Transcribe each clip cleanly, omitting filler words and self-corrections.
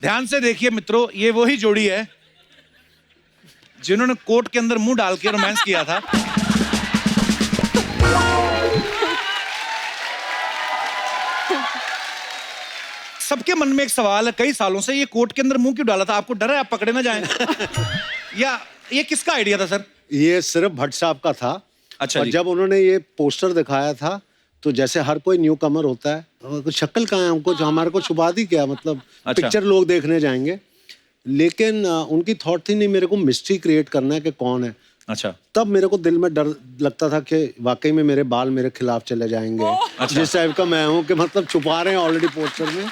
ध्यान से देखिए मित्रों, ये वही जोड़ी है जिन्होंने कोर्ट के अंदर मुंह डाल के रोमांस किया था। सबके मन में एक सवाल है कई सालों से, ये कोर्ट के अंदर मुंह क्यों डाला था? आपको डर है आप पकड़े ना जाएं? या ये किसका आइडिया था सर? ये सिर्फ भट्ट साहब का था। अच्छा और जी। जब उन्होंने ये पोस्टर दिखाया था तो जैसे हर कोई न्यू कमर होता है, शक्ल कहाँ है हमको, हमारे को छुपा दी क्या, मतलब अच्छा। पिक्चर लोग देखने जाएंगे। लेकिन उनकी थॉट थी नहीं मेरे को मिस्ट्री क्रिएट करना है कि कौन है। अच्छा। तब मेरे को दिल में डर लगता था कि वाकई में मेरे बाल मेरे खिलाफ चले जाएंगे। अच्छा। जिस टाइप का मैं हूँ कि मतलब छुपा रहे हैं ऑलरेडी पोस्टर में।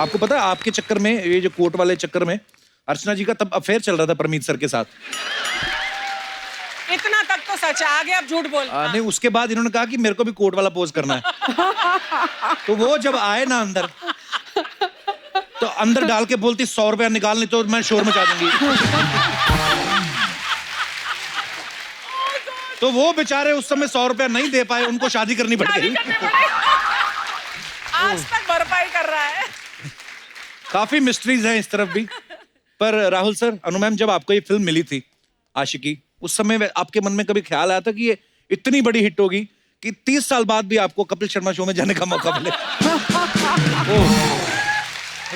आपको पता है आपके चक्कर में, ये जो कोर्ट वाले चक्कर में, अर्चना जी का तब अफेयर चल रहा था परमीत सर के साथ। इतना तक तो सच है, आगे अब झूठ बोल। नहीं, उसके बाद इन्होंने कहा कि मेरे को भी कोर्ट वाला पोज करना है। तो वो जब आए ना अंदर, तो अंदर डाल के बोलती 100 रुपया निकाल, नहीं तो मैं शोर मचा दूंगी। तो वो बेचारे उस समय 100 रुपया नहीं दे पाए, उनको शादी करनी पड़ गई। आज तक भरपाई कर रहा है। काफी मिस्ट्रीज हैं इस तरफ भी। पर राहुल सर, अनु मैम, जब आपको ये फिल्म मिली थी आशिकी, उस समय आपके मन में कभी ख्याल आया था कि ये इतनी बड़ी हिट होगी कि 30 साल बाद भी आपको कपिल शर्मा शो में जाने का मौका मिले?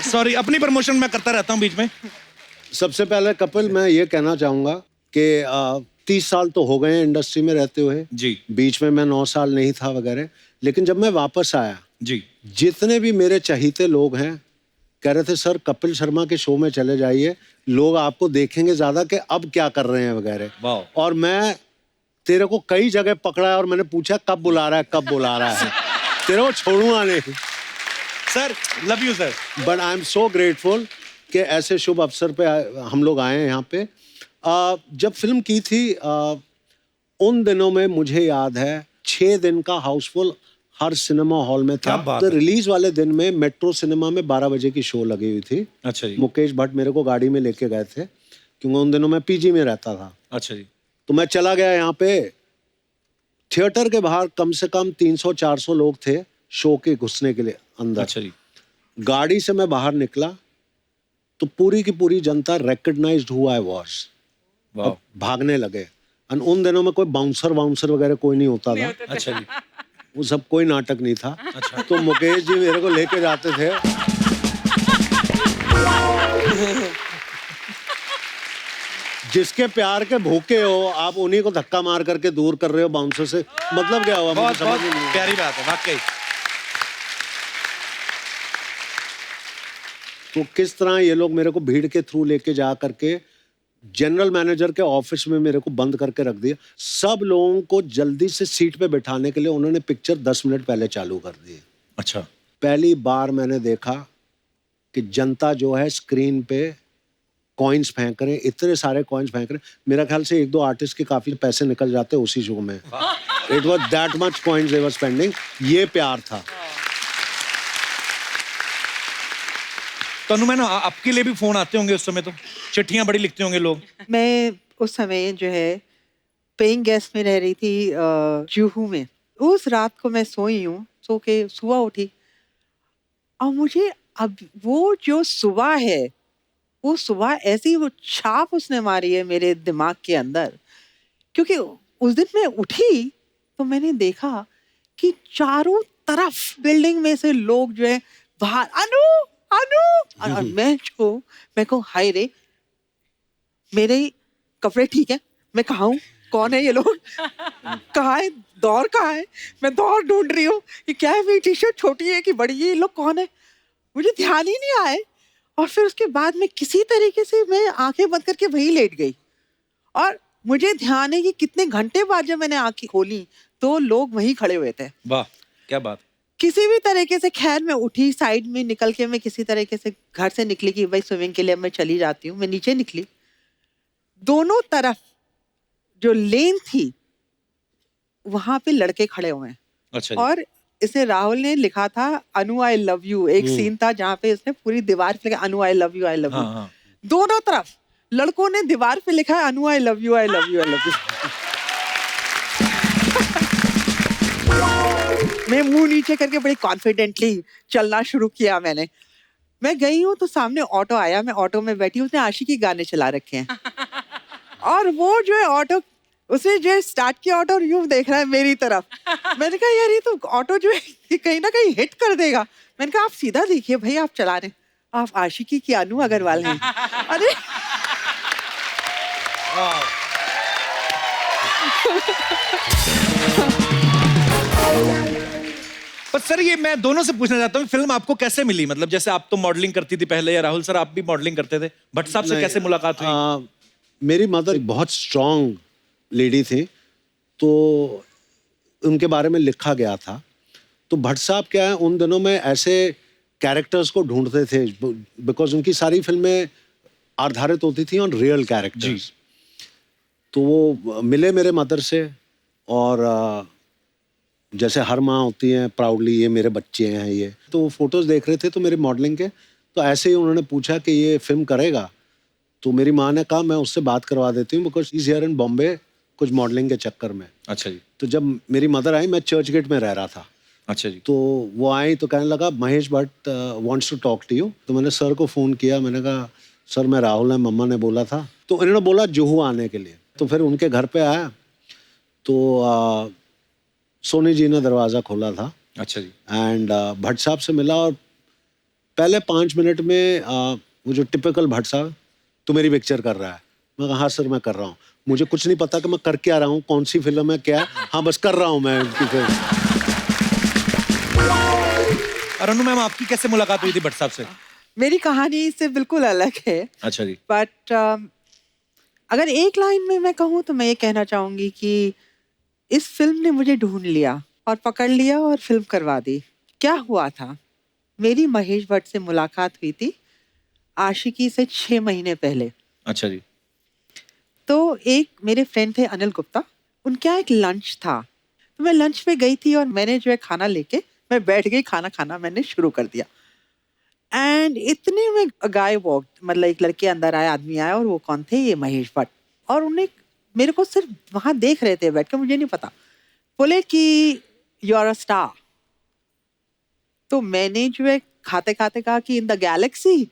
सॉरी, अपनी प्रमोशन मैं करता रहता हूँ बीच में। सबसे पहले कपिल, मैं ये कहना चाहूंगा कि 30 साल तो हो गए हैं इंडस्ट्री में रहते हुए जी। बीच में मैं 9 साल नहीं था वगैरह। लेकिन जब मैं वापस आया जी, जितने भी मेरे चहीते लोग हैं कह रहे थे सर कपिल शर्मा के शो में चले जाइए, लोग आपको देखेंगे ज्यादा कि अब क्या कर रहे हैं वगैरह। और मैं तेरे को कई जगह पकड़ा है और मैंने पूछा कब बुला रहा है, कब बुला रहा है। तेरे को छोड़ूंगा नहीं sir. Love you sir. But I am so grateful कि ऐसे शुभ अवसर पे हम लोग आए हैं यहाँ पे। जब फिल्म की थी उन दिनों में मुझे याद है 6 दिन का हाउसफुल हर सिनेमा हॉल में था। तो रिलीज वाले दिन में मेट्रो सिनेमा में 12 बजे की शो लगी हुई थी। अच्छा जी। मुकेश भट्ट मेरे को गाड़ी में लेके गए थे क्योंकि उन दिनों मैं पीजी में रहता था। अच्छा जी। तो मैं चला गया यहाँ पे, थिएटर के बाहर कम से कम 300-400 लोग थे शो के घुसने के लिए अंदर। अच्छा जी। गाड़ी से मैं बाहर निकला तो पूरी की पूरी जनता रिकॉग्नाइज्ड हु आई वाज। भागने लगे। और उन दिनों में कोई बाउंसर वगैरह कोई नहीं होता था। अच्छा जी। वो सब कोई नाटक नहीं था। अच्छा। तो मुकेश जी मेरे को लेके जाते थे। जिसके प्यार के भूखे हो आप उन्हीं को धक्का मार करके दूर कर रहे हो बाउंसर से, मतलब क्या हुआ? बहुत बहुत प्यारी बात है वाकई। तो किस तरह ये लोग मेरे को भीड़ के थ्रू लेके जा करके जनरल मैनेजर के ऑफिस में मेरे को बंद करके रख दिया। सब लोगों को जल्दी से सीट पे बिठाने के लिए उन्होंने पिक्चर 10 मिनट पहले चालू कर दी। अच्छा। पहली बार मैंने देखा कि जनता जो है स्क्रीन पे कॉइन्स फेंक रहे हैं, इतने सारे कॉइन्स फेंक रहे हैं। मेरा ख्याल से 1-2 आर्टिस्ट के काफी पैसे निकल जाते उसी शो में। It was that much coins they were spending. ये प्यार था। तनु मैंने आपके लिए भी फोन आते होंगे उस समय, तो चिट्ठियां बड़ी लिखते होंगे लोग। मैं उस समय जो है पेइंग गेस्ट में रह रही थी जुहू में। उस रात को मैं सोई हूँ, सो के सुबह उठी और मुझे अब वो जो सुबह है, वो सुबह ऐसी वो छाप उसने मारी है मेरे दिमाग के अंदर। क्योंकि उस दिन मैं उठी तो मैंने देखा कि चारों तरफ बिल्डिंग में से लोग जो है बाहर अनु अनु, और मैं कहूँ हाय रे, मेरे कपड़े ठीक है, मैं कहाँ हूँ, कौन है ये लोग, कहाँ है दौर, कहाँ है, मैं दौर ढूंढ रही हूँ, ये क्या है, मेरी टी शर्ट छोटी है कि बड़ी है, ये लोग कौन है, मुझे ध्यान ही नहीं आए। और फिर उसके बाद में किसी तरीके से मैं आंखें बंद करके वहीं लेट गई और मुझे ध्यान है कि कितने घंटे बाद जब मैंने आंखें खोली तो लोग वहीं खड़े हुए थे। वाह क्या बात। किसी भी तरीके से खैर मैं उठी, साइड में निकल के मैं किसी तरीके से घर से निकली कि भाई स्विमिंग के लिए मैं चली जाती हूँ। मैं नीचे निकली, दोनों तरफ जो लेन थी वहां पे लड़के खड़े हुए हैं। अच्छा। और इसे राहुल ने लिखा था अनु आई लव यू। एक सीन था जहाँ पे इसने पूरी दीवार पे लिखा Anu I love you, I love you. दोनों तरफ लड़कों ने दीवार पे लिखा है Anu I love you, I love you, I love you. मैं मुंह नीचे करके बड़ी कॉन्फिडेंटली चलना शुरू किया मैंने। मैं गई हूँ तो सामने ऑटो आया, मैं ऑटो में बैठी हूँ, उसने आशिकी गाने चला रखे हैं और वो जो है ऑटो, उसने जो स्टार्ट किया ऑटो और यूं देख रहा है मेरी तरफ। मैंने कहा यार ये तो ऑटो जो है ये कहीं ना कहीं हिट कर देगा। मैंने कहा आप सीधा देखिए भाई, आप चला रहे हैं, आप आशिकी की अनु अग्रवाल हैं। अरे पर सर ये मैं दोनों से पूछना चाहता हूँ, फिल्म आपको कैसे मिली? मतलब जैसे आप तो मॉडलिंग करती थी पहले, या राहुल सर आप भी मॉडलिंग करते थे, भट्ट साहब से नहीं, कैसे मुलाकात हुई? मेरी मदर बहुत स्ट्रांग लेडी थी, तो उनके बारे में लिखा गया था। तो भट्ट साहब क्या है, उन दिनों में ऐसे कैरेक्टर्स को ढूंढते थे, बिकॉज उनकी सारी फिल्में आधारित होती थी ऑन रियल कैरेक्टर्स। तो वो मिले मेरे मदर से, और जैसे हर माँ होती है प्राउडली, ये मेरे बच्चे हैं ये, तो वो फोटोज देख रहे थे तो मेरी मॉडलिंग के, तो ऐसे ही उन्होंने पूछा कि ये फिल्म करेगा। तो मेरी माँ ने कहा मैं उससे बात करवा देती हूँ, because is here in Bombay कुछ मॉडलिंग के चक्कर में। अच्छा जी। तो जब मेरी मदर आई, मैं चर्च गेट में रह रहा था, अच्छा जी। तो वो आई तो कहने लगा Mahesh Bhatt wants to talk to you. तो मैंने सर को फ़ोन किया, मैंने कहा सर मैं राहुल है, मम्मा ने बोला था। तो इन्होंने बोला जुहू आने के लिए। तो फिर उनके घर पे आया तो सोनी जी ने दरवाज़ा खोला था। अच्छा जी। एंड भट्ट साहब से मिला, और पहले 5 मिनट में वो जो टिपिकल भट्ट साहब, तो मेरी पिक्चर कर रहा है। मैं कहा हाँ सर मैं कर रहा हूँ, मुझे कुछ नहीं पता कि मैं कर क्या रहा हूँ, कौन सी फिल्म है क्या है, हाँ बस कर रहा हूँ मैं उनकी फिल्म। और अनु मैम आपकी कैसे मुलाकात हुई थी भट्ट साहब से? मेरी कहानी इससे बिल्कुल अलग है, अच्छा जी। बट अगर एक लाइन में मैं कहूँ तो मैं ये कहना चाहूंगी कि इस फिल्म ने मुझे ढूंढ लिया और पकड़ लिया और फिल्म करवा दी। क्या हुआ था, मेरी महेश भट्ट से मुलाकात हुई थी आशिकी से 6 महीने पहले। अच्छा जी। तो एक मेरे फ्रेंड थे अनिल गुप्ता, उनके यहाँ एक लंच था, तो मैं लंच पे गई थी और मैंने जो है खाना लेके मैं बैठ गई, खाना खाना मैंने शुरू कर दिया। एंड इतने में गाय वॉक, मतलब एक लड़के अंदर आए, आदमी आया, और वो कौन थे, ये महेश भट्ट। और उन्हें मेरे को सिर्फ वहां देख रहे थे बैठ के, मुझे नहीं पता। बोले कि यू आर अ स्टार। तो मैंने जो है खाते खाते कहा कि इन द गैलेक्सी।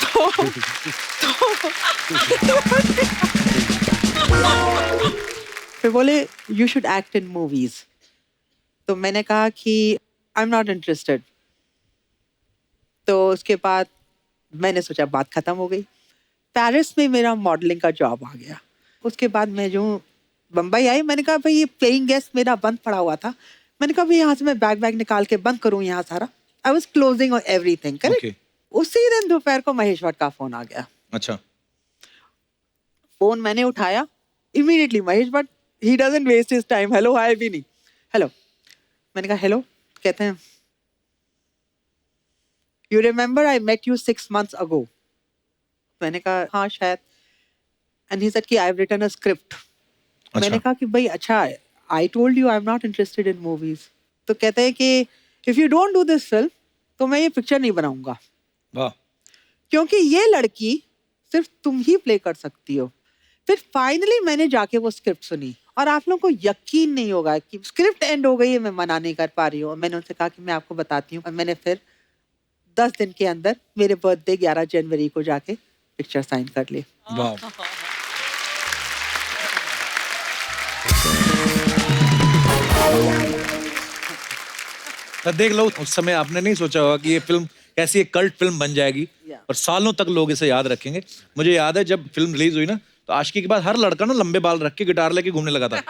तो फिर बोले you should act in movies. तो मैंने कहा कि आई एम नॉट इंटरेस्टेड। तो उसके बाद मैंने सोचा बात खत्म हो गई। पेरिस में मेरा मॉडलिंग का जॉब आ गया। उसके बाद मैं जो बम्बई आई, मैंने कहा भाई ये प्लेइंग गेस्ट मेरा बंद पड़ा हुआ था, मैंने कहा भाई यहाँ से मैं बैग निकाल के बंद करूँ यहाँ सारा। I was closing everything, correct. उसी दिन दोपहर को महेश भट्ट का फोन आ गया। अच्छा। फोन मैंने उठाया, immediately Mahesh Bhatt, he doesn't waste his time, hello hi भी नहीं, हेलो। मैंने कहा हेलो, कहते हैं you remember I met you 6 months ago। मैंने कहा हाँ शायद। एंड ही सेड कि I have written a script. मैंने कहा कि भाई अच्छा, I told you I am not interested in movies. तो कहते हैं कि if you don't do this film तो मैं ये पिक्चर नहीं बनाऊंगा, वाह। क्योंकि ये लड़की सिर्फ तुम ही प्ले कर सकती हो। फिर फाइनली मैंने जाके वो स्क्रिप्ट सुनी, और आप लोगों को यकीन नहीं होगा कि स्क्रिप्ट एंड हो गई है, मैं मना नहीं कर पा रही हूँ। मैंने उनसे कहा कि मैं आपको बताती हूँ, और मैंने फिर 10 दिन के अंदर मेरे बर्थडे 11 जनवरी को जाके पिक्चर साइन कर ली। वाह। तो देख लो, उस समय आपने नहीं सोचा होगा कि ये फिल्म कैसी एक कल्ट फिल्म बन जाएगी और सालों तक लोग इसे याद रखेंगे। मुझे याद है जब फिल्म रिलीज हुई ना, तो आशिकी के बाद हर लड़का ना लंबे बाल रख के गिटार लेके घूमने लगा था।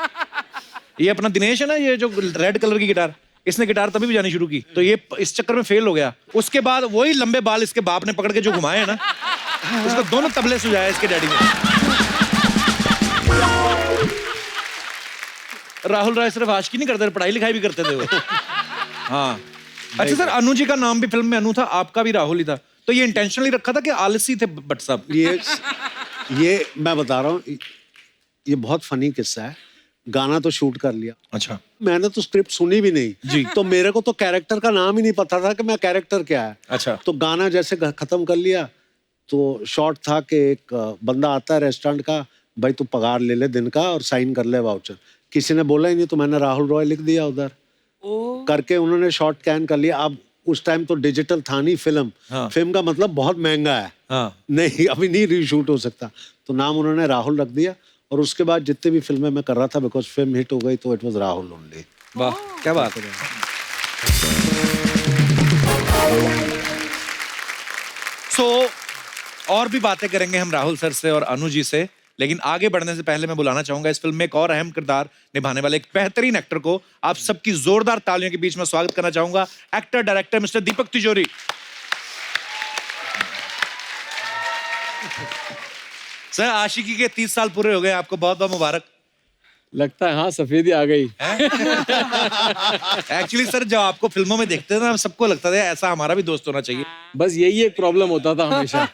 ये अपना दिनेश है ना, ये जो रेड कलर की गिटार, इसने गिटार तभी बजानी शुरू की, तो ये इस चक्कर में फेल हो गया। उसके बाद वही लंबे बाल इसके बाप ने पकड़ के जो घुमाए हैं ना, उसको दोनों तबले सुझाए इसके डैडी ने। राहुल राय सिर्फ आशिकी नहीं करते थे, पढ़ाई लिखाई भी करते थे वो। हाँ। अच्छा सर, अनु जी का नाम भी फिल्म में अनु था, आपका भी राहुल ही था, तो ये इंटेंशनली रखा था कि आलसी थे भट्ट साहब? ये मैं बता रहा हूँ, ये बहुत फनी किस्सा है। गाना तो शूट कर लिया। अच्छा। मैंने तो स्क्रिप्ट सुनी भी नहीं जी। तो मेरे को तो कैरेक्टर का नाम ही नहीं पता था कि मैं कैरेक्टर क्या है। अच्छा। तो गाना जैसे खत्म कर लिया, तो शॉर्ट था कि एक बंदा आता है रेस्टोरेंट का, भाई तू पगार ले ले दिन का और साइन कर ले वाउचर। किसी ने बोला ही नहीं तो मैंने राहुल रॉय लिख दिया उधर करके उन्होंने शॉर्ट कैन कर लिया। अब उस टाइम तो डिजिटल था नहीं फिल्म। हाँ। फिल्म का मतलब बहुत महंगा है। हाँ। नहीं अभी नहीं रीशूट हो सकता, तो नाम उन्होंने राहुल रख दिया। और उसके बाद जितने भी फिल्में मैं कर रहा था, बिकॉज फिल्म हिट हो गई तो इट वाज राहुल ओनली। वाह क्या बात है। और भी बातें करेंगे हम राहुल सर से और अनु जी से, लेकिन आगे बढ़ने से पहले मैं बुलाना चाहूंगा इस फिल्म में एक और अहम किरदार निभाने वाले एक बेहतरीन एक्टर को। आप सबकी जोरदार तालियों के बीच में स्वागत करना चाहूंगा एक्टर डायरेक्टर मिस्टर दीपक तिजोरी। सर आशिकी के 30 साल पूरे हो गए, आपको बहुत बहुत मुबारक। लगता है हाँ सफेदी आ गई। एक्चुअली सर जब आपको फिल्मों में देखते थे ना, सबको लगता था ऐसा हमारा भी दोस्त होना चाहिए। बस यही एक प्रॉब्लम होता था हमेशा।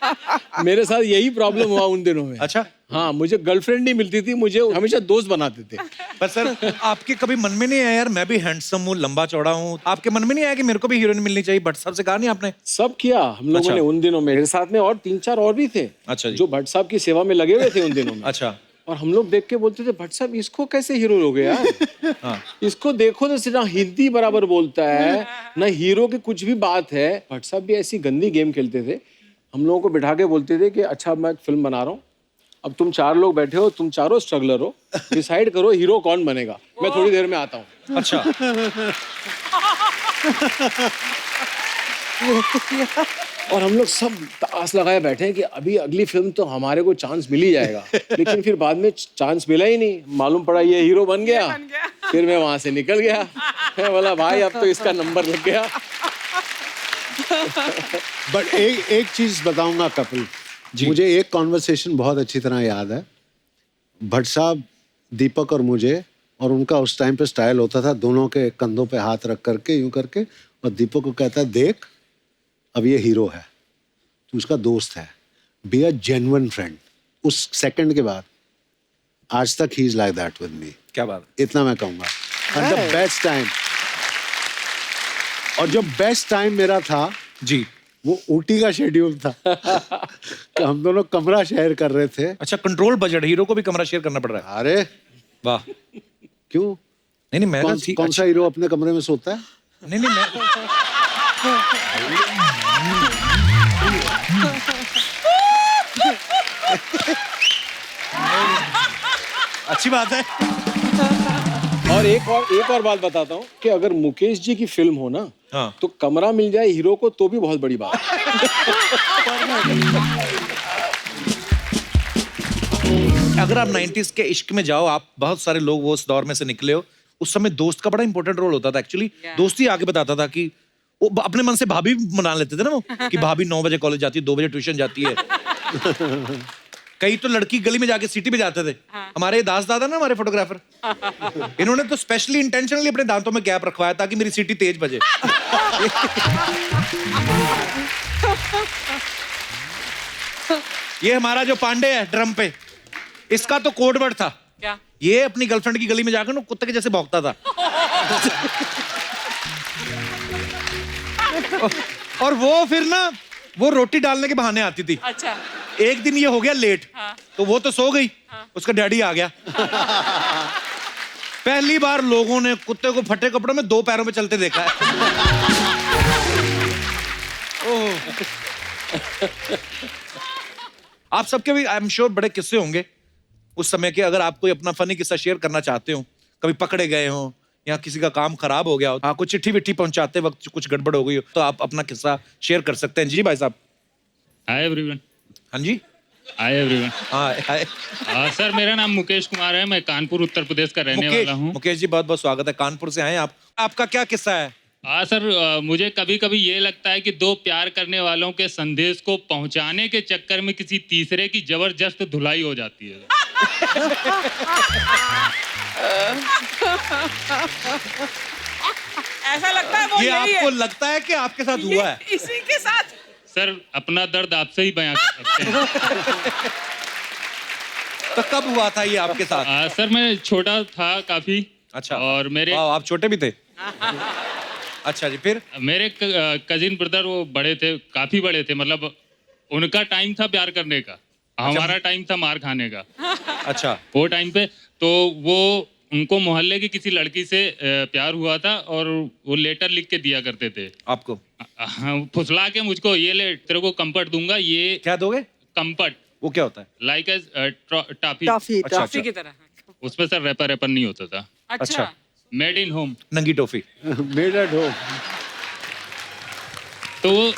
मेरे साथ यही प्रॉब्लम हुआ उन दिनों में। अच्छा। हाँ, मुझे गर्लफ्रेंड नहीं मिलती थी, मुझे हमेशा दोस्त बनाते थे। पर सर आपके कभी मन में नहीं आया यार मैं भी हैंडसम हूँ, लंबा चौड़ा हूँ, आपके मन में नहीं आया कि मेरे को भी हीरोइन मिलनी चाहिए? भट्ट साहब से कहा नहीं आपने? सब किया हम लोगों अच्छा। ने उन दिनों में। मेरे साथ में और 3-4 और भी थे। अच्छा जी। जो भट्ट साहब की सेवा में लगे हुए थे उन दिनों में। अच्छा। और हम लोग देख के बोलते थे भट्ट साहब इसको कैसे हीरो हो गया यार। हाँ। इसको देखो तो सिर्फ हिंदी बराबर बोलता है ना, हीरो की कुछ भी बात है। भट्ट साहब भी ऐसी गंदी गेम खेलते थे। हम लोगों को बिठा के बोलते थे कि अच्छा मैं एक फिल्म बना रहा हूँ, अब तुम 4 लोग बैठे हो, तुम चारों स्ट्रगलर हो, डिसाइड करो हीरो कौन बनेगा, मैं थोड़ी देर में आता हूँ। अच्छा। और हम लोग सब आस लगाए बैठे हैं कि अभी अगली फिल्म तो हमारे को चांस मिल ही जाएगा। लेकिन फिर बाद में चांस मिला ही नहीं, मालूम पड़ा ये हीरो बन गया। फिर मैं वहां से निकल गया। मैं बोला भाई अब तो इसका नंबर लग गया। बट एक चीज बताऊंगा कपिल, मुझे एक कॉन्वर्सेशन बहुत अच्छी तरह याद है। भट्ट साहब, दीपक और मुझे, और उनका उस टाइम पे स्टाइल होता था दोनों के कंधों पे हाथ रख करके यूं करके, और दीपक को कहता है देख अब ये हीरो है, तू उसका दोस्त है, बी अ जेन्युइन फ्रेंड। उस सेकंड के बाद आज तक he is like that with me. क्या बात। इतना मैं कहूंगा। एंड द बेस्ट टाइम, और जो बेस्ट टाइम मेरा था जी, वो ऊटी का शेड्यूल था। कि हम दोनों कमरा शेयर कर रहे थे। अच्छा कंट्रोल बजट, हीरो को भी कमरा शेयर करना पड़ रहा है। अरे वाह। क्यों? नहीं मैं कौन सा हीरो अपने कमरे में सोता है? नहीं मैं अच्छी बात है। और एक और बात बताता हूँ कि अगर मुकेश जी की फिल्म हो ना, हाँ। तो कमरा मिल जाए हीरो को तो भी बहुत बड़ी बात है। अगर आप 90s के इश्क में जाओ, आप बहुत सारे लोग वो उस दौर में से निकले हो, उस समय दोस्त का बड़ा इंपॉर्टेंट रोल होता था। एक्चुअली दोस्ती आगे बताता था कि वो अपने मन से भाभी मना लेते थे ना वो, कि भाभी 9 बजे कॉलेज जाती है, 2 बजे ट्यूशन जाती है। कई तो लड़की गली में जाके सिटी में जाते थे। हमारे दास दादा ना, हमारे फोटोग्राफर, इन्होंने तो स्पेशली इंटेंशनली अपने दांतों में गैप रखवाया ताकि मेरी सिटी तेज बजे। ये हमारा जो पांडे है ड्रम पे, इसका तो कोड वर्ड था क्या? ये अपनी गर्लफ्रेंड की गली में जाकर ना कुत्ते के जैसे भौंकता था। और वो फिर ना वो रोटी डालने के बहाने आती थी। अच्छा। एक दिन ये हो गया लेट, तो वो तो सो गई, उसका डैडी आ गया। पहली बार लोगों ने कुत्ते को फटे कपड़ों में 2 पैरों पे चलते देखा है। आप सबके भी आई एम श्योर बड़े किस्से होंगे उस समय के। अगर आप कोई अपना फनी किस्सा शेयर करना चाहते हो, कभी पकड़े गए हो या किसी का काम खराब हो गया हो, आपको चिट्ठी विट्ठी पहुंचाते वक्त कुछ गड़बड़ हो गई हो, तो आप अपना किस्सा शेयर कर सकते हैं। जी भाई साहब। Hi everyone. हाँ जी। Hi everyone. हाय। सर मेरा नाम मुकेश कुमार है, मैं कानपुर उत्तर प्रदेश का रहने वाला हूँ। मुकेश जी बहुत बहुत स्वागत है, कानपुर से आए आप। आपका क्या किस्सा है? सर मुझे कभी कभी ये लगता है कि 2 प्यार करने वालों के संदेश को पहुंचाने के चक्कर में किसी तीसरे की जबरदस्त धुलाई हो जाती है। ऐसा लगता है वो ये यही आपको है। लगता है कि आपके साथ हुआ है? इसी के साथ। सर अपना दर्द आपसे ही बयां कर सकते हैं। तो कब हुआ था ये आपके साथ? सर मैं छोटा था काफी। अच्छा। और मेरे आप छोटे भी थे? अच्छा जी, फिर? मेरे कजिन ब्रदर वो बड़े थे, काफी बड़े थे, मतलब उनका टाइम था प्यार करने का, हमारा टाइम था मार खाने का। अच्छा। वो टाइम पे तो वो उनको मोहल्ले की किसी लड़की से प्यार हुआ था और वो लेटर लिख के दिया करते थे आपको हाँ, फुसला के मुझको, ये ले तेरे को कंफर्ट दूंगा, ये क्या दोगे? कंफर्ट वो क्या होता है? Like as toffee. टॉफी अच्छा, टॉफी की तरह। उसमें सर रैपर नहीं होता था, अच्छा। Made in home. नंगी टॉफी। Made at home. तो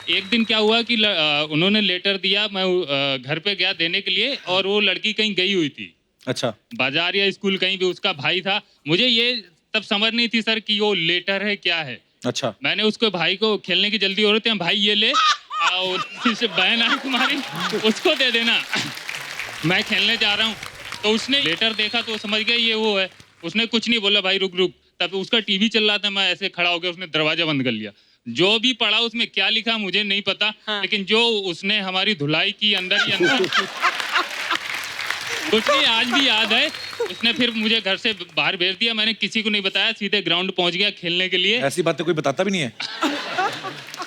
एक दिन क्या हुआ कि उन्होंने लेटर दिया, मैं घर पे गया देने के लिए और वो लड़की कहीं गई हुई थी, अच्छा, बाजार या स्कूल कहीं भी, उसका भाई था। मुझे ये तब समझ नहीं थी सर कि वो लेटर है क्या है। अच्छा, मैंने उसको भाई को खेलने की जल्दी हो रही थी, भाई ये ले, और से बहन आई तुम्हारी उसको दे देना, मैं खेलने जा रहा हूँ। तो उसने लेटर देखा तो समझ गया ये वो है। उसने कुछ नहीं बोला, भाई रुक रुक। तब उसका टीवी चल रहा था, मैं ऐसे खड़ा हो गया, उसने दरवाजा बंद कर लिया। जो भी पढ़ा उसमें क्या लिखा मुझे नहीं पता, हाँ। लेकिन जो उसने हमारी धुलाई की अंदर ही अंदर कुछ नहीं, आज भी याद है। उसने फिर मुझे घर से बाहर भेज दिया, मैंने किसी को नहीं बताया, सीधे ग्राउंड पहुंच गया खेलने के लिए। ऐसी बातें कोई बताता भी नहीं है।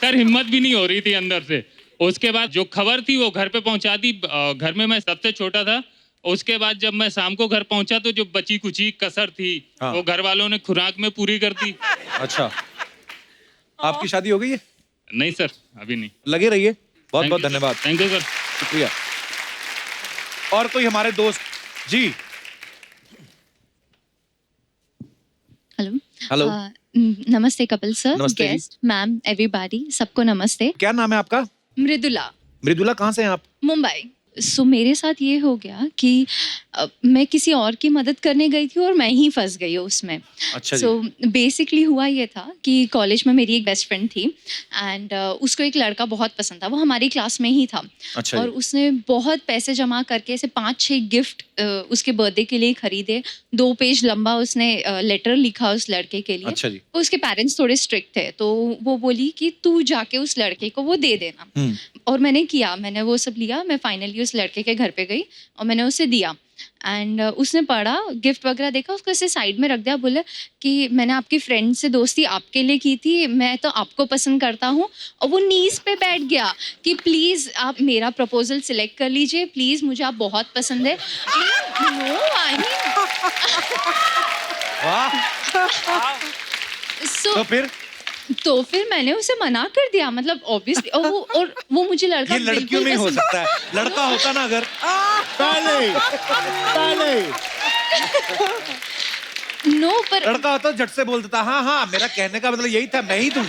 सर हिम्मत भी नहीं हो रही थी अंदर से। उसके बाद जो खबर थी वो घर पे पहुंचा दी। घर में मैं सबसे छोटा था। उसके बाद जब मैं शाम को घर पहुंचा तो जो बची कुची कसर थी हाँ। वो घर वालों ने खुराक में पूरी कर दी। अच्छा, आपकी शादी हो गई है? नहीं सर, अभी नहीं। लगे रहिए, बहुत बहुत धन्यवाद, थैंक यू सर। शुक्रिया। और कोई हमारे दोस्त जी? Hello hello. नमस्ते कपिल सर, नमस्ते जी। गेस्ट मैम, एवरीबॉडी, सबको नमस्ते। क्या नाम है आपका? मृदुला, मृदुला, कहाँ से हैं आप? मुंबई। सो मेरे साथ ये हो गया कि मैं किसी और की मदद करने गई थी और मैं ही फंस गई हूँ उसमें। अच्छा जी। सो बेसिकली हुआ ये था कि कॉलेज में मेरी एक बेस्ट फ्रेंड थी एंड उसको एक लड़का बहुत पसंद था, वो हमारी क्लास में ही था। अच्छा और जी। उसने बहुत पैसे जमा करके ऐसे 5-6 गिफ्ट उसके बर्थडे के लिए खरीदे। 2 पेज लंबा उसने लेटर लिखा उस लड़के के लिए। अच्छा जी। उसके पेरेंट्स थोड़े स्ट्रिक्ट थे, तो वो बोली कि तू जाके उस लड़के को वो दे देना। और मैंने किया, मैंने वो सब लिया। मैं फाइनली उस लड़के के घर पे गई और मैंने उसे दिया एंड उसने पढ़ा, गिफ्ट वगैरह देखा, उसको ऐसे साइड में रख दिया। बोला कि मैंने आपकी फ्रेंड से दोस्ती आपके लिए की थी, मैं तो आपको पसंद करता हूँ। और वो नीज पे बैठ गया कि प्लीज़ आप मेरा प्रपोजल सिलेक्ट कर लीजिए, प्लीज़ मुझे आप बहुत पसंद है। नो आई वाह। सो तो फिर फिर मैंने उसे मना कर दिया, मतलब ऑब्वियसली। और वो मुझे लड़का ये लड़कियों बिल्कुल में ही हो पसंद- सकता है, लड़का होता ना अगर। पहले नो, पर लड़का होता झट से बोल देता हाँ हाँ, मेरा कहने का मतलब यही था, मैं ही दूं।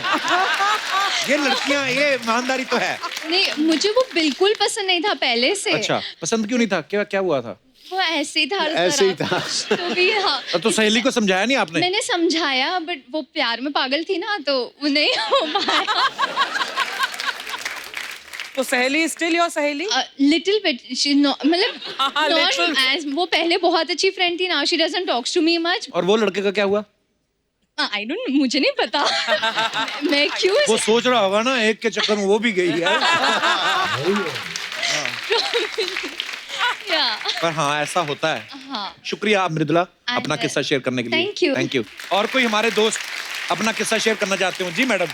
ये लड़कियां, ये ईमानदारी तो है। नहीं, मुझे वो बिल्कुल पसंद नहीं था पहले से। अच्छा, पसंद क्यों नहीं था? क्या क्या हुआ था? वो ऐसे ही था, हर ऐसे ही तरह। था। तो भी हाँ, तो सहेली को समझाया नहीं आपने? मैंने समझाया बट वो प्यार में पागल थी ना, तो वो नहीं हो पाया। तो सहेली स्टिल योर सहेली? लिटिल बिट, मतलब हाँ, not little. as, वो पहले बहुत अच्छी फ्रेंड थी, now she doesn't talks to me much. और वो लड़के का क्या हुआ? आई डोंट, मुझे नहीं पता। मैं क्यों वो सोच रहा होगा ना, एक के चक्कर में वो भी गई है। या पर हाँ, ऐसा होता है। हाँ, शुक्रिया मृदुला, And, अपना किस्सा शेयर करने के लिए। thank you. Thank you. और कोई हमारे दोस्त अपना किस्सा शेयर करना चाहते हो? जी मैडम।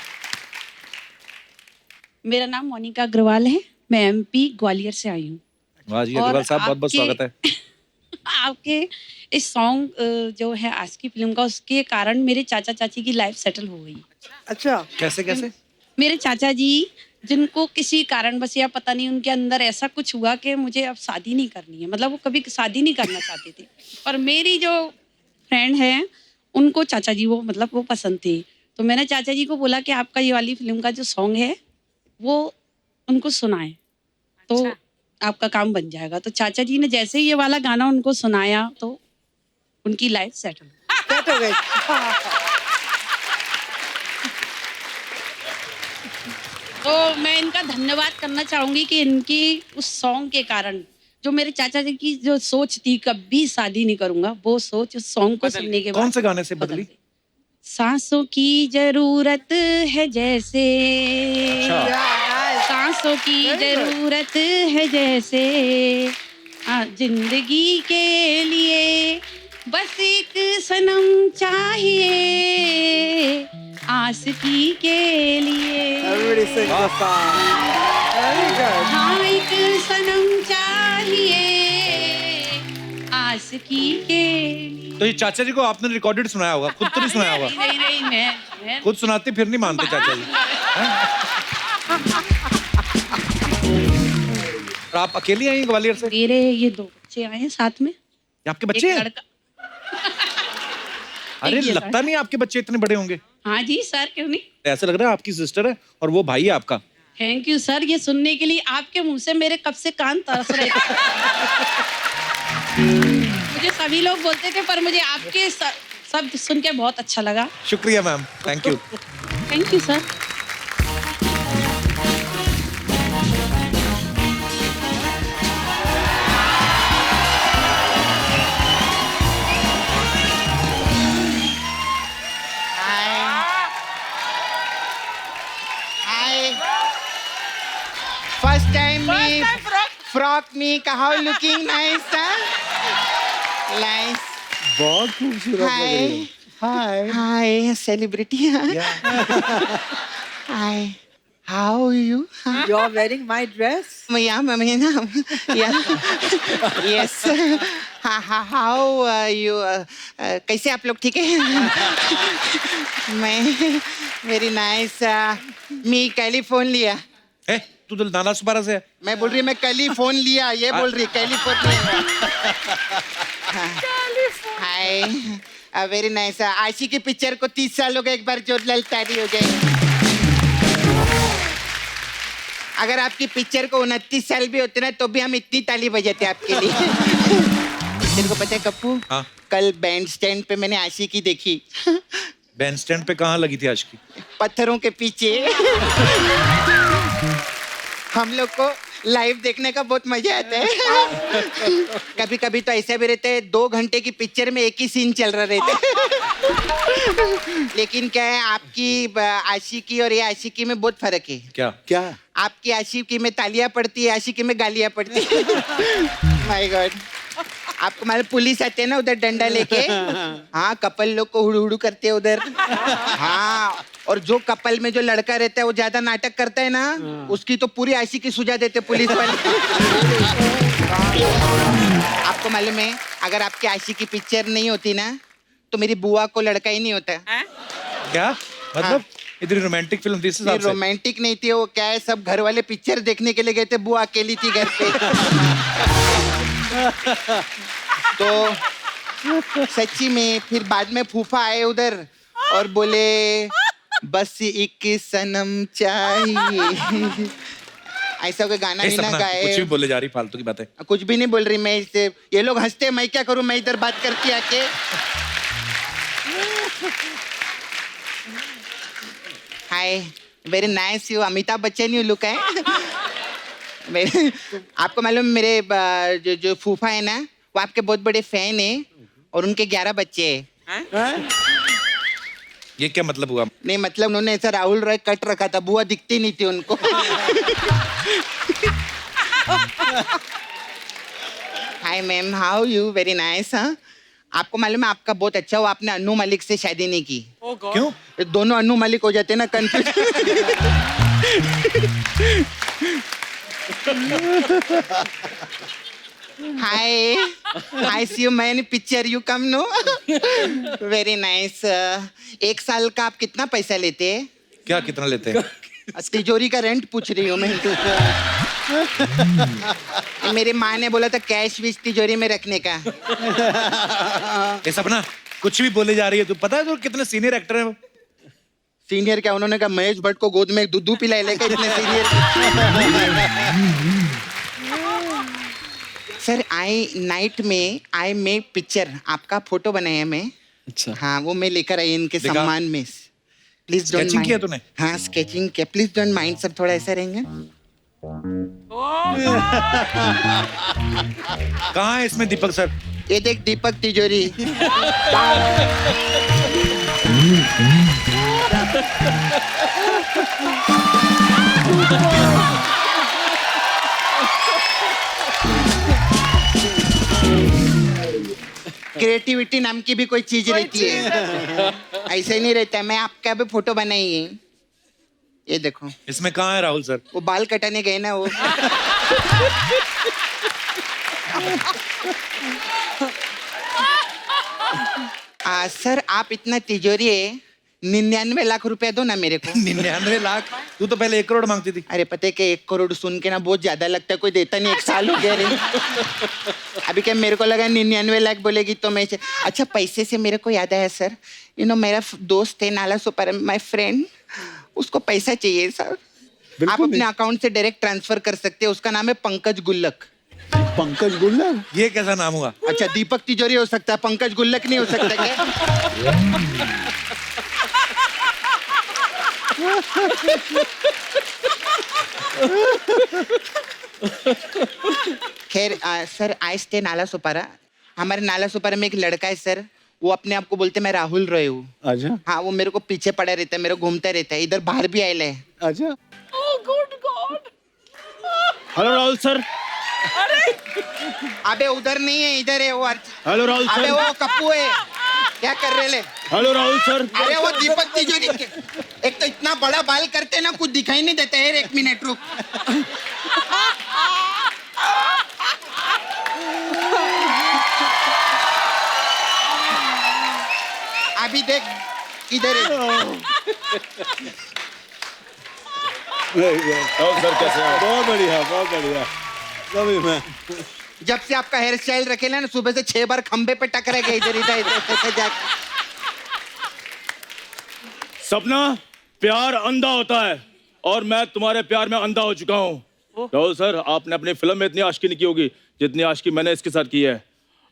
मेरा नाम मोनिका अग्रवाल है, मैं एमपी ग्वालियर से आई हूँ। वाह जी, और अग्रवाल साहब, बहुत बहुत आपके- स्वागत है। आपके इस सॉन्ग जो है आज की फिल्म का, उसके कारण मेरे चाचा चाची की लाइफ सेटल हो गई। अच्छा, कैसे कैसे? मेरे चाचा जी, जिनको किसी कारणवश या पता नहीं उनके अंदर ऐसा कुछ हुआ कि मुझे अब शादी नहीं करनी है, मतलब वो कभी शादी नहीं करना चाहते थे। और मेरी जो फ्रेंड है उनको चाचा जी वो मतलब वो पसंद थे। तो मैंने चाचा जी को बोला कि आपका ये वाली फिल्म का जो सॉन्ग है वो उनको सुनाए तो आपका काम बन जाएगा। तो चाचा जी ने जैसे ही ये वाला गाना उनको सुनाया तो उनकी लाइफ सेटल। सेट हो गई। तो मैं इनका धन्यवाद करना चाहूंगी कि इनकी उस सॉन्ग के कारण जो मेरे चाचा जी की जो सोच थी कभी शादी नहीं करूंगा, वो सोच उस सॉन्ग को सुनने के बाद कौन से गाने से बदली? गई। सांसों की जरूरत है जैसे, सांसों की जरूरत है जैसे, जिंदगी के लिए बस एक सनम चाहिए, आशिकी के लिए। Everybody sing the song. Very good. हाँ, एक सनम चाहिए, आशिकी इसकी के लिए। तो ये चाचा जी को आपने रिकॉर्डेड सुनाया होगा, खुद तो नहीं सुनाया होगा। नहीं नहीं मैं खुद सुनाती फिर नहीं मानते चाचा जी। और आप अकेली आई हैं ग्वालियर से? मेरे ये 2 बच्चे आए हैं साथ में। ये आपके एक बच्चे हैं? लड़का। अरे एक ये लगता नहीं आपके बच्चे इतने बड़े होंगे। हाँ जी सर, क्यों नहीं। ऐसा लग रहा है आपकी सिस्टर है और वो भाई है आपका। थैंक यू सर, ये सुनने के लिए आपके मुंह से मेरे कब से कान तरस रहे थे। मुझे सभी लोग बोलते थे, पर मुझे आपके शब्द सुन के बहुत अच्छा लगा। शुक्रिया ma'am, thank you. Thank you sir. First time me frock me how looking nice, huh? Nice. बहुत खूबसूरत लग रही Hi. हो। Hi, celebrity. Huh? Hi. How are you? Huh? You are wearing my dress. Yeah, yeah. Yes. How are you? कैसे आप लोग ठीक है? मैं very nice. मी कैलिफोर्निया। ए, तू तो नाना सुपारा से है। मैं बोल रही मैं कल ही फोन लिया, ये बोल रही कैलिफोर्निया। हाय, वेरी नाइस। आशी की पिक्चर को 30 साल हो गए, एक बार जोरदार ताली हो जाए। अगर आपकी पिक्चर को 29 साल भी होते ना तो भी हम इतनी ताली बजाते आपके लिए। तेरे को पता है कप्पू, हाँ। कल बैंड स्टैंड पे मैंने आशी की देखी। बैंड स्टैंड पे कहाँ लगी थी आज की? पत्थरों के पीछे। हम लोग को लाइव देखने का बहुत मजा आता है। कभी कभी तो ऐसा भी रहता है 2 घंटे की पिक्चर में एक ही सीन चल रहा रहता है। लेकिन क्या है, आपकी आशिकी और ये आशिकी में बहुत फर्क है। क्या? क्या? आपकी आशिकी में तालियां पड़ती है, आशिकी में गालियां पड़ती है। My God. आपको मालूम पुलिस आते हैं ना उधर डंडा लेके, हाँ कपल लोग को हुड़ू हुड़ू करते हैं उधर। हाँ, और जो कपल में जो लड़का रहता है वो ज्यादा नाटक करता है ना, उसकी तो पूरी आशिकी सुझा देते पुलिस वाले। आपको मालूम है, अगर आपकी आशिकी पिक्चर नहीं होती ना तो मेरी बुआ को लड़का ही नहीं होता। क्या मतलब? इतनी रोमांटिक फिल्म थी इस हिसाब से? रोमांटिक नहीं थी वो, क्या है, सब घर वाले पिक्चर देखने के लिए गए थे, बुआ अकेली थी घर पे। तो सच्ची में फिर बाद में फूफा आए उधर और बोले बस एक सनम चाहिए। ऐसा कोई गाना भी ना सपना, गाए। कुछ भी बोले जा रही फालतू की बातें। कुछ भी नहीं बोल रही मैं इससे, ये लोग हंसते, मैं क्या करूं, मैं इधर बात करती आके। Hi, very nice you, Amitabh Bachchan you look है। आपको मालूम मेरे जो फूफा है ना, वो आपके बहुत बड़े फैन है और उनके 11 बच्चे हैं। ये क्या मतलब हुआ? नहीं मतलब उन्होंने ऐसा राहुल रॉय कट रखा था, बुआ दिखती नहीं थी उनको। Hi ma'am, how you, very nice. हाँ, आपको मालूम है आपका बहुत अच्छा हुआ आपने अन्नू मलिक से शादी नहीं की। क्यों? दोनों अन्नू मलिक हो जाते ना, confuse. Hi, I see you man picture, you come no. Very nice. 1 साल का आप कितना पैसा लेते हैं? क्या कितना लेते हैं? तिजोरी का रेंट पूछ रही हूँ मैं। मेरी माँ ने बोला था कैश विश तिजोरी में रखने का। ये सपना कुछ भी बोले जा रही है। तू पता है तो कितने सीनियर एक्टर हैं वो? सीनियर क्या, उन्होंने कहा महेश भट्ट को गोद में दूध पिला लेगा, इतने सीनियर। सर आई नाइट में आई मेक पिक्चर, आपका फोटो बनाया मैं। अच्छा। हाँ, वो मैं लेकर आई इनके दिखा। सम्मान में। प्लीज डोंट Sketching किया तूने? हाँ स्केचिंग किया, प्लीज डोंट माइंड सर, थोड़ा ऐसा रहेंगे। कहाँ है इसमें दीपक सर? ये देख दीपक तिजोरी। क्रिएटिविटी नाम की भी कोई चीज रहती है, ऐसे ही नहीं रहता। मैं आपका भी फोटो बनाई है, ये देखो। इसमें कहाँ है राहुल सर? वो बाल कटाने गए ना वो। सर आप इतना तिजोरी है, 99 लाख रुपया दो ना मेरे को। 99 लाख? तू तो पहले 1 करोड़ मांगती थी। अरे पता है कि 1 करोड़ सुन के ना बहुत ज्यादा लगता है, कोई देता नहीं, 1 साल हो गया रे। अभी क्या मेरे को लगा 99 लाख बोलेगी तो मैं अच्छा पैसे से मेरे को याद आया सर, मेरा दोस्त है नाला सुपर, माय फ्रेंड, उसको पैसा चाहिए सर। आप अपने अकाउंट से डायरेक्ट ट्रांसफर कर सकते हैं, उसका नाम है पंकज गुल्लक। पंकज गुल्लक? ये कैसा नाम हुआ? अच्छा दीपक तिजोरी हो सकता है, पंकज गुल्लक नहीं हो सकता क्या? खैर सर आई स्टे नाला सुपारा। हमारे नाला सुपारा में एक लड़का है सर, वो अपने आप को बोलते मैं राहुल रॉय हूँ। अच्छा। हाँ वो मेरे को पीछे पड़ा रहता है, मेरे को घूमता रहता है, इधर बाहर भी आयल है। अच्छा। Hello Rahul sir. अबे उधर नहीं है, इधर है वो। हेलो राहुल अबे सर। वो कप्पू है, क्या कर रहे ले? Hello Rahul sir. अरे वो दीपक तिजोरी एक तो इतना बड़ा बाल करते ना, कुछ दिखाई नहीं देता है। 1 मिनट रुक। अभी देख इधर है। सर कैसे हैं? बहुत बढ़िया, बहुत बढ़िया। कभी मैं जब से आपका हेयर स्टाइल रखेला ना, सुबह से 6 बार खंबे पे टकरा गया इधर इधर इधर जाके। सपना, प्यार अंधा होता है और मैं तुम्हारे प्यार में अंधा हो चुका हूँ। राहुल सर, आपने अपनी फिल्म में इतनी आशिकी नहीं की होगी जितनी आशिकी मैंने इसके साथ की है,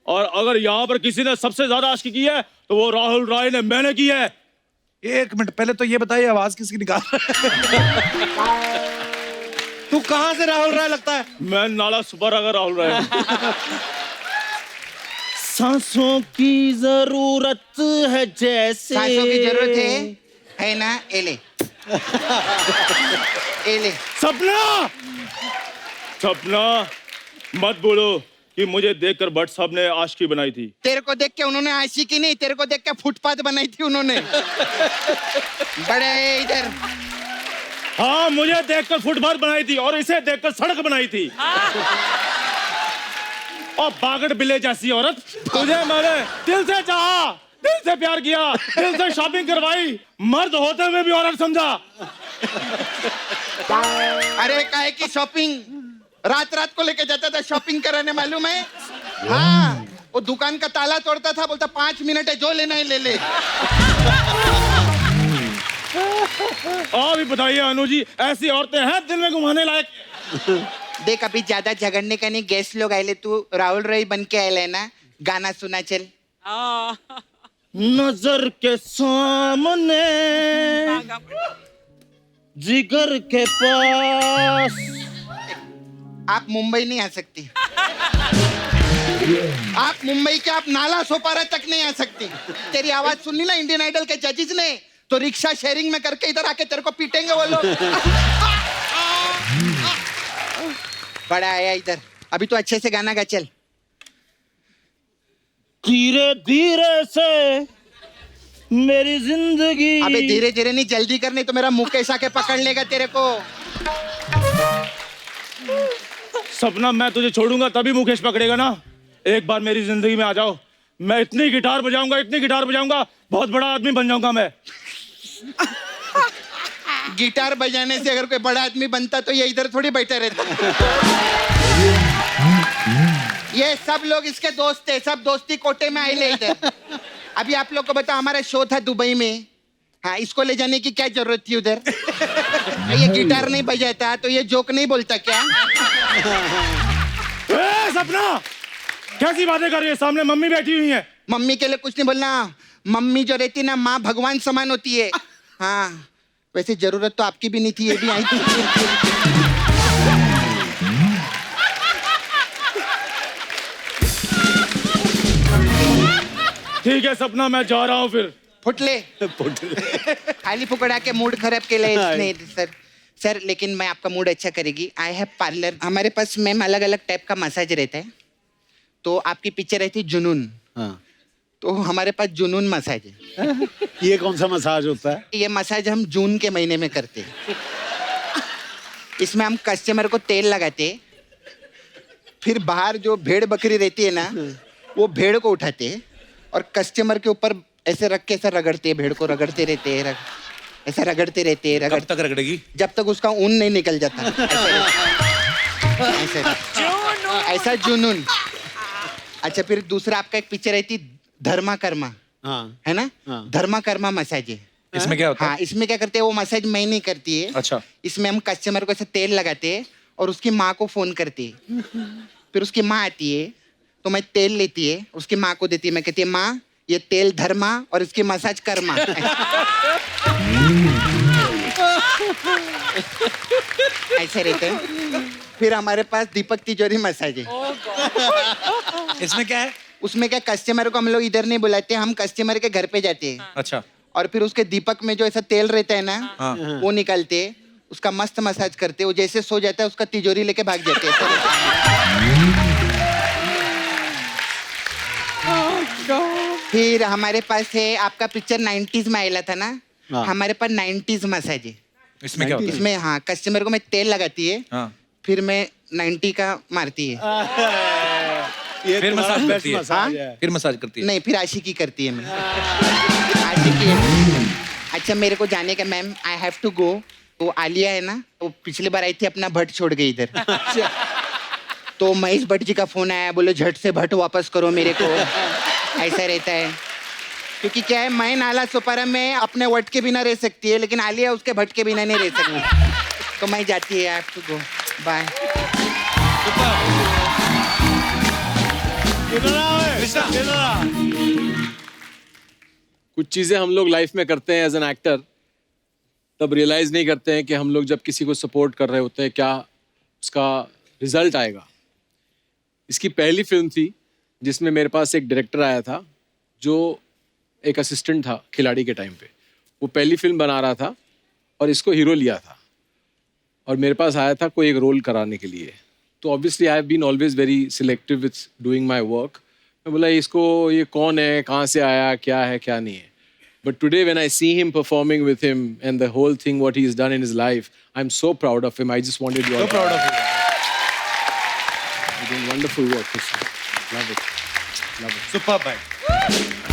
और अगर यहाँ पर किसी ने सबसे ज्यादा आशिकी की है तो वो राहुल राय ने, मैंने की है। 1 मिनट पहले तो ये बताइए, आवाज किसकी निकाल रहा है? तू कहाँ से राहुल राय लगता है? मैं नाला सुपारा का राहुल राय। सांसों की जरूरत है जैसे, सांसों की जरूरत है ना? एले एले। सपना, सपना मत बोलो कि मुझे देखकर भट्ट साहब ने आशिकी बनाई थी। तेरे को देख के उन्होंने आशिकी नहीं, तेरे को देख के फुटपाथ बनाई थी उन्होंने। बड़े इधर। हाँ, मुझे देखकर फुटपाथ बनाई थी और इसे देखकर सड़क बनाई थी। और बागड़ बिल्ले जैसी औरत, तुझे मैंने दिल से चाहा, दिल से प्यार किया, दिल से शॉपिंग करवाई, मर्द होते हुए भी औरत समझा। अरे काहे की शॉपिंग? रात रात को लेके जाता था शॉपिंग कराने, मालूम है? हाँ, वो दुकान का ताला तोड़ता था, बोलता 5 मिनट है, जो लेना है ले ले। अभी बताइए अनु जी, ऐसी औरतें हैं दिल में घुमाने लायक? देख अभी ज्यादा झगड़ने का नहीं, गेस्ट लोग आए ले, तू राहुल रॉय बन के आए ना, गाना सुना चल। नजर के सामने, जिगर के पास। आप मुंबई नहीं आ सकती। आप मुंबई के, आप नाला सोपारा तक नहीं आ सकती। तेरी आवाज सुननी ना इंडियन आइडल के जजेस ने, तो रिक्शा शेयरिंग में करके इधर आके तेरे को पीटेंगे वो लोग। बड़ा आया इधर, अभी तो अच्छे से गाना गा चल। धीरे धीरे से मेरी जिंदगी। अबे धीरे धीरे नहीं, जल्दी कर, नहीं तो मेरा मुकेश आके पकड़ लेगा तेरे को। सपना, मैं तुझे छोड़ूंगा तभी मुकेश पकड़ेगा ना। एक बार मेरी जिंदगी में आ जाओ, मैं इतनी गिटार बजाऊंगा, इतनी गिटार बजाऊंगा, बहुत बड़ा आदमी बन जाऊंगा मैं। गिटार बजाने से अगर कोई बड़ा आदमी बनता तो ये इधर थोड़ी बैठा रहता। ये सब लोग इसके दोस्त थे, सब दोस्ती कोटे में आए ले इधर। अभी आप लोग को बताओ, हमारा शो था दुबई में, हाँ, इसको ले जाने की क्या जरूरत थी उधर? ये गिटार नहीं बजाता तो ये जोक नहीं बोलता क्या? सपना, कैसी बातें कर रही है? सामने मम्मी बैठी हुई है। मम्मी के लिए कुछ नहीं बोलना, मम्मी जो रहती ना, माँ भगवान समान होती है। हाँ, वैसे जरूरत तो आपकी भी नहीं थी, ये भी आई थी। ठीक है सपना, मैं जा रहा हूँ फिर। फुटले खाली फुकड़ा के मूड खराब के लिए नहीं सर। सर लेकिन मैं आपका मूड अच्छा करेगी। आई हैव पार्लर, हमारे पास मैम अलग अलग टाइप का मसाज रहता है। तो आपकी पिक्चर रहती जुनून, हाँ। तो हमारे पास जुनून मसाज है। ये कौन सा मसाज होता है? ये मसाज हम जून के महीने में करते हैं। इसमें हम कस्टमर को तेल लगाते, फिर बाहर जो भेड़ बकरी रहती है ना, वो भेड़ को उठाते और कस्टमर के ऊपर ऐसे रख के ऐसा रगड़ते हैं, भेड़ को रगड़ते रहते हैं, ऐसा रगड़ते रहते हैं, कब तक रगड़ेगी? जब तक उसका ऊन नहीं निकल जाता। ऐसे ऐसा जुनून। अच्छा, फिर दूसरा आपका एक पिक्चर आई थी धर्मा कर्मा, हाँ है ना? हाँ। धर्मा कर्मा मसाज है। इसमें क्या होता है? हाँ, इसमें क्या करते हैं, वो मसाज मैं नहीं करती है। अच्छा। इसमें हम कस्टमर को ऐसे तेल लगाते हैं और उसकी माँ को फोन करते हैं। फिर उसकी माँ आती है तो मैं तेल लेती है, उसकी माँ को देती है, मैं कहती है माँ ये तेल धर्मा और इसकी मसाज कर्मा। ऐसे रहते हैं। फिर हमारे पास दीपक तिजोरी मसाज है। इसमें क्या है? उसमें क्या, कस्टमर को हम लोग इधर नहीं बुलाते, हम कस्टमर के घर पे जाते हैं अच्छा। और फिर उसके दीपक में जो ऐसा तेल रहता है ना, हाँ। वो निकालते, उसका मस्त मसाज करते, वो जैसे सो जाता है उसका तिजोरी लेके भाग जाते हैं। फिर हमारे पास है आपका पिक्चर 90s में आया था ना, हाँ। हमारे पास 90s मसाज है। इसमें क्या होता है? इसमें हाँ, कस्टमर को मैं तेल लगाती है, हाँ। फिर मैं 90 का मारती है। ये फिर तुम्हारा मसाज best करती है? मसाज है। फिर मसाज करती है? नहीं, फिर आशिकी करती है मैं। आशिकी है। अच्छा, मेरे को जाने का ma'am, I have to go. वो आलिया है ना, वो पिछली बार आई थी, अपना भट्ट छोड़ गई इधर। तो महेश भट्ट जी का फोन आया, बोले झट से भट्ट वापस करो मेरे को। ऐसा रहता है, क्योंकि क्या है, मैं नाला सुपारा में अपने वट के बिना रह सकती है, लेकिन आलिया उसके भट्ट के बिना नहीं रह सकती। तो मैं जाती है, I have to go, bye. कुछ चीज़ें हम लोग लाइफ में करते हैं एज एन एक्टर, तब रियलाइज़ नहीं करते हैं कि हम लोग जब किसी को सपोर्ट कर रहे होते हैं क्या उसका रिजल्ट आएगा। इसकी पहली फिल्म थी जिसमें मेरे पास एक डायरेक्टर आया था जो एक असिस्टेंट था खिलाड़ी के टाइम पे। वो पहली फिल्म बना रहा था और इसको हीरो लिया था और मेरे पास आया था कोई एक रोल कराने के लिए। तो obviously I have been always very selective with doing my work. मैं बोला इसको, ये कौन है, कहाँ से आया, क्या है क्या नहीं है। But today when I see him performing with him and the whole thing what he's done in his life, I'm so proud of him. I just wanted you all. So proud of you. You're doing wonderful work. Love it. Love it. Superb, bhai.